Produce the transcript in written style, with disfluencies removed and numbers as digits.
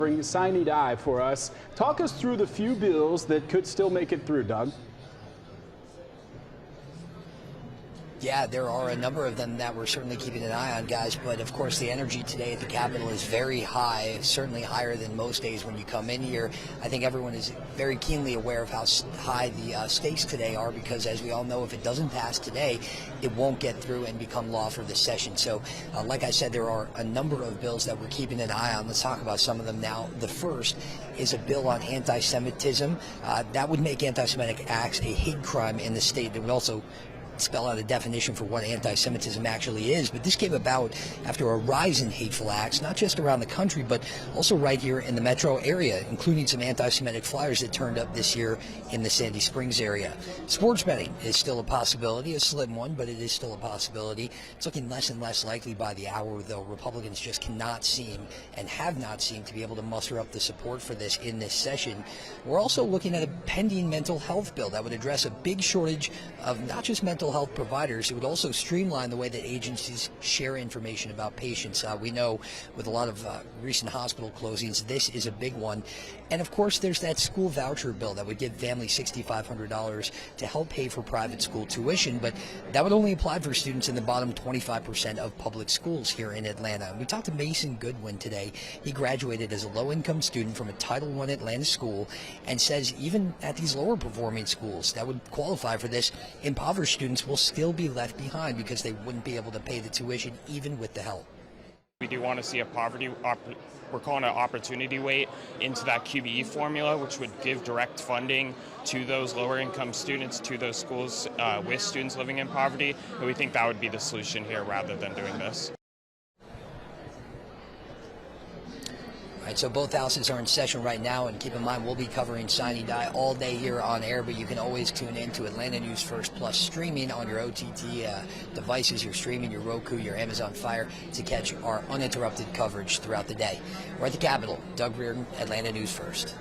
Bring Sine Die for us. Talk us through the few bills that could still make it through, Doug. Yeah, there are a number of them that we're certainly keeping an eye on, guys. But, of course, the energy today at the Capitol is very high, certainly higher than most days when you come in here. I think everyone is very keenly aware of how high the stakes today are because, as we all know, if it doesn't pass today, it won't get through and become law for this session. So, like I said, there are a number of bills that we're keeping an eye on. Let's talk about some of them now. The first is a bill on anti-Semitism. That would make anti-Semitic acts a hate crime in the state. It would also spell out a definition for what anti-Semitism actually is, but this came about after a rise in hateful acts, not just around the country, but also right here in the metro area, including some anti-Semitic flyers that turned up this year in the Sandy Springs area. Sports betting is still a possibility, a slim one, but it is still a possibility. It's looking less and less likely by the hour, though. Republicans just cannot seem and have not seemed to be able to muster up the support for this in this session. We're also looking at a pending mental health bill that would address a big shortage of not just mental health providers. It would also streamline the way that agencies share information about patients. We know with a lot of recent hospital closings, this is a big one. And of course, there's that school voucher bill that would give families $6,500 to help pay for private school tuition, but that would only apply for students in the bottom 25% of public schools here in Atlanta. We talked to Mason Goodwin today. He graduated as a low-income student from a Title I Atlanta school and says even at these lower performing schools that would qualify for this, impoverished students will still be left behind because they wouldn't be able to pay the tuition even with the help. We do want to see a we're calling it opportunity weight into that QBE formula, which would give direct funding to those lower income students, to those schools with students living in poverty. And we think that would be the solution here rather than doing this. All right, so both houses are in session right now, and keep in mind we'll be covering Sine Die all day here on air, but you can always tune in to Atlanta News First Plus streaming on your OTT devices, your streaming, your Roku, your Amazon Fire to catch our uninterrupted coverage throughout the day. We're at the Capitol. Doug Reardon, Atlanta News First.